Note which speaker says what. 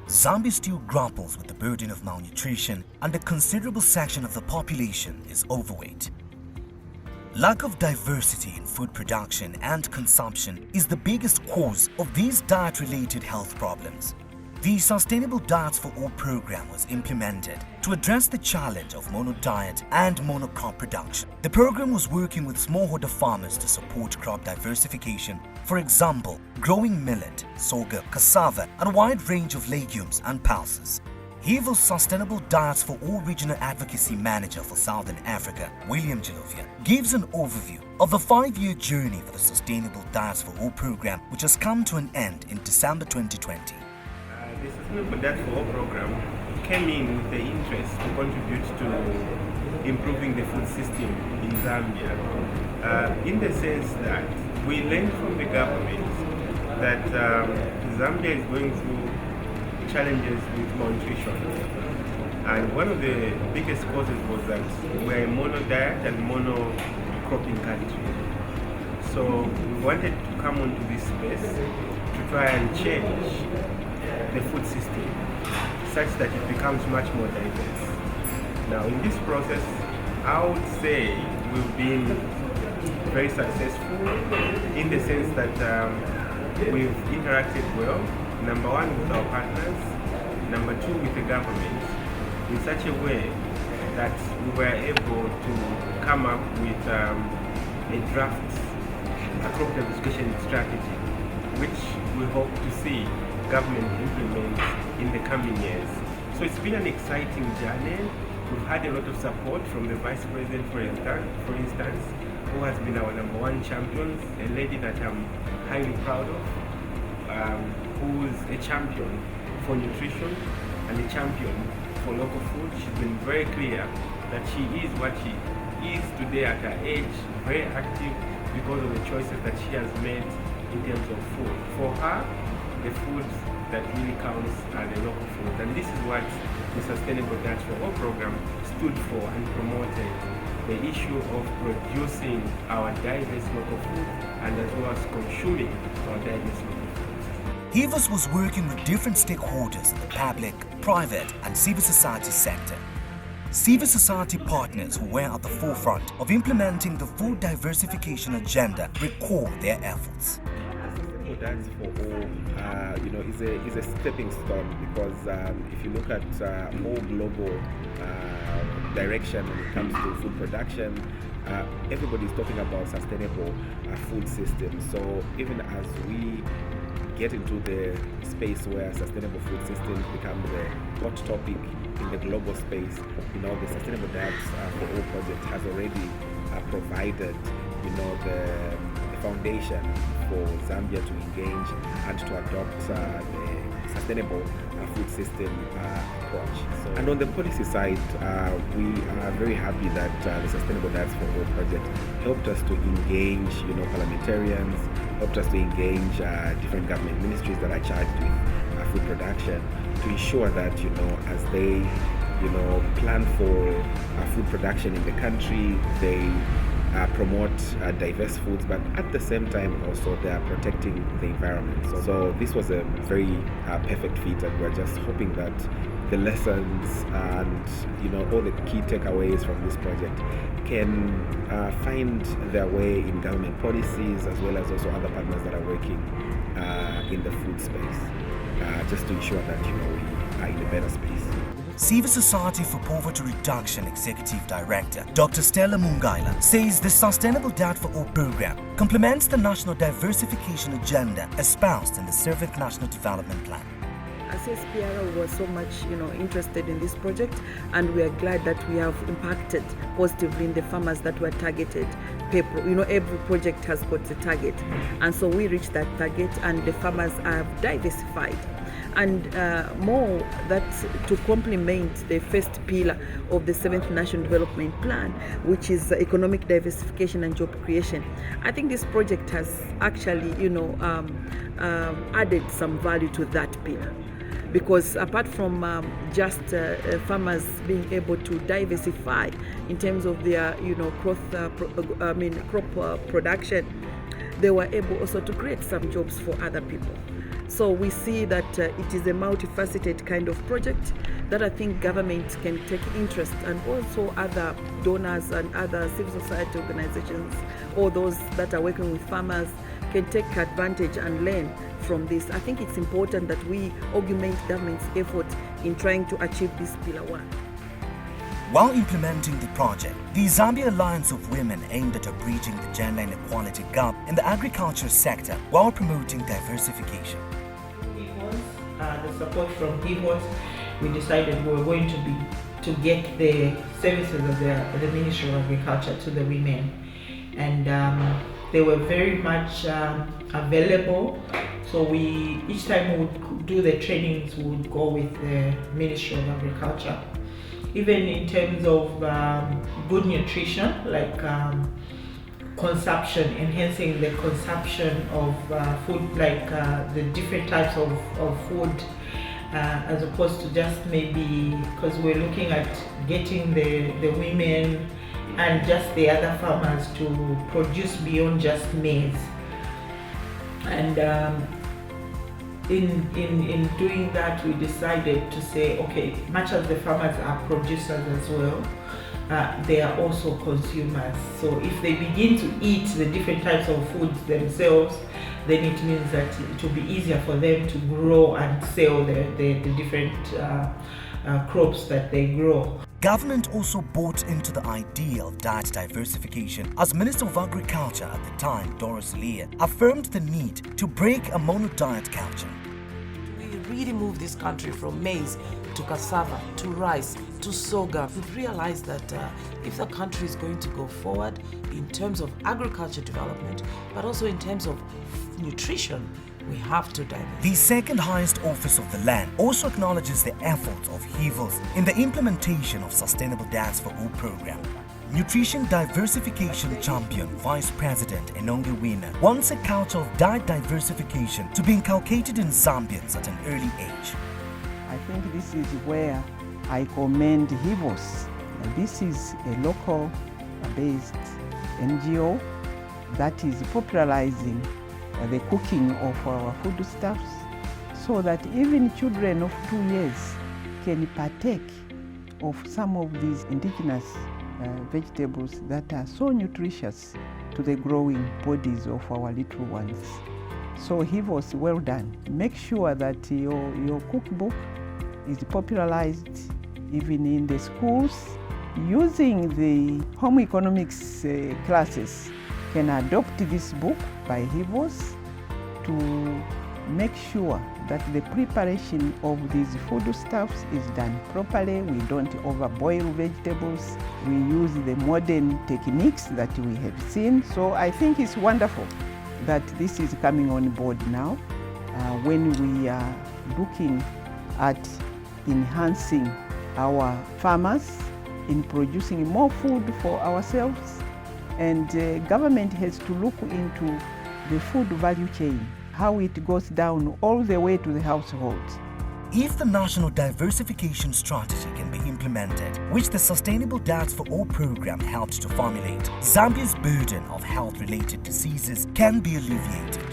Speaker 1: Zambia still grapples with the burden of malnutrition, and a considerable section of the population is overweight. Lack of diversity in food production and consumption is the biggest cause of these diet-related health problems. The Sustainable Diets for All program was implemented to address the challenge of monodiet and monocrop production. The program was working with smallholder farmers to support crop diversification, for example, growing millet, sorghum, cassava, and a wide range of legumes and pulses. HIVO's Sustainable Diets for All Regional Advocacy Manager for Southern Africa, William Jalovia, gives an overview of the 5-year journey for the Sustainable Diets for All program, which has come to an end in December 2020.
Speaker 2: The Sustainable Diets for All program came in with the interest to contribute to improving the food system in Zambia, in the sense that we learned from the government that Zambia is going through challenges with malnutrition, and one of the biggest causes was that we're a mono-diet and mono-cropping country. So we wanted to come onto this space to try and change the food system such that it becomes much more diverse. Now in this process, I would say we've been very successful in the sense that we've interacted well, number one with our partners, number two with the government, in such a way that we were able to come up with a draft, a crop diversification strategy, which we hope to see government implement in the coming years. So it's been an exciting journey. We've had a lot of support from the Vice President, for instance, who has been our number one champion, a lady that I'm highly proud of, who is a champion for nutrition and a champion for local food. She's been very clear that she is what she is today at her age, very active because of the choices that she has made in terms of food. For her, the foods that really counts are the local foods, and this is what the Sustainable Diets for All program stood for and promoted, the issue of producing our diverse local food and as well as consuming our diverse local foods.
Speaker 1: HIVOS was working with different stakeholders in the public, private, and civil society sector. Civil society partners who were at the forefront of implementing the food diversification agenda recall their efforts.
Speaker 3: Diets for All, is a stepping stone, because if you look at more global direction when it comes to food production, everybody is talking about sustainable food systems. So even as we get into the space where sustainable food systems become the hot topic in the global space, the Sustainable Diets for All project has already provided, the foundation for Zambia to engage and to adopt the sustainable food system approach. And on the policy side, we are very happy that the Sustainable Diets for All project helped us to engage, parliamentarians, helped us to engage different government ministries that are charged with food production to ensure that, as they, plan for food production in the country, they promote diverse foods, but at the same time also they are protecting the environment. So this was a very perfect fit, and we're just hoping that the lessons and all the key takeaways from this project can find their way in government policies as well as also other partners that are working in the food space, just to ensure that we are in a better space.
Speaker 1: Civil Society for Poverty Reduction Executive Director Dr. Stella Mungaila says the Sustainable Diet for All program complements the national diversification agenda espoused in the 7th National Development Plan.
Speaker 4: As SPRO was so much interested in this project, and we are glad that we have impacted positively in the farmers that were targeted. Every project has got a target, and so we reached that target, and the farmers have diversified. And more that to complement the first pillar of the 7th National Development Plan, which is economic diversification and job creation. I think this project has actually, added some value to that pillar, because apart from just farmers being able to diversify in terms of their, crop production, they were able also to create some jobs for other people. So we see that it is a multifaceted kind of project that I think government can take interest, and also other donors and other civil society organizations or those that are working with farmers can take advantage and learn from this. I think it's important that we augment government's effort in trying to achieve this pillar 1.
Speaker 1: While implementing the project, the Zambia Alliance of Women aimed at bridging the gender inequality gap in the agriculture sector while promoting diversification.
Speaker 5: The support from HIVOS, we decided we were going to get the services of the Ministry of Agriculture to the women, and they were very much available. So each time we would do the trainings, we would go with the Ministry of Agriculture. Even in terms of good nutrition, like consumption, enhancing the consumption of food, like the different types of food, as opposed to just maybe, because we're looking at getting the women and just the other farmers to produce beyond just maize. And in doing that, we decided to say, okay, much as the farmers are producers as well, they are also consumers. So if they begin to eat the different types of foods themselves, then it means that it will be easier for them to grow and sell the different crops that they grow.
Speaker 1: Government also bought into the idea of diet diversification, as Minister of Agriculture at the time, Doris Leah, affirmed the need to break a mono-diet culture.
Speaker 6: We really moved this country from maize to cassava to rice to sorghum. We've realized that if the country is going to go forward in terms of agriculture development, but also in terms of nutrition, we have to diversify.
Speaker 1: The second highest office of the land also acknowledges the efforts of HIVOS in the implementation of Sustainable Diets for All program. Nutrition Diversification Champion Vice President Enonge Winner wants a culture of diet diversification to be inculcated in Zambians at an early age.
Speaker 7: I think this is where I commend HIVOS. This is a local-based NGO that is popularizing the cooking of our foodstuffs, so that even children of 2 years can partake of some of these indigenous vegetables that are so nutritious to the growing bodies of our little ones. So HIVOS, well done. Make sure that your cookbook is popularized even in the schools. Using the home economics classes can adopt this book by HIVOS to make sure that the preparation of these foodstuffs is done properly. We don't overboil vegetables. We use the modern techniques that we have seen. So I think it's wonderful that this is coming on board now when we are looking at enhancing our farmers in producing more food for ourselves. And government has to look into the food value chain, how it goes down all the way to the households.
Speaker 1: If the National Diversification Strategy can be implemented, which the Sustainable Diets for All program helped to formulate, Zambia's burden of health-related diseases can be alleviated.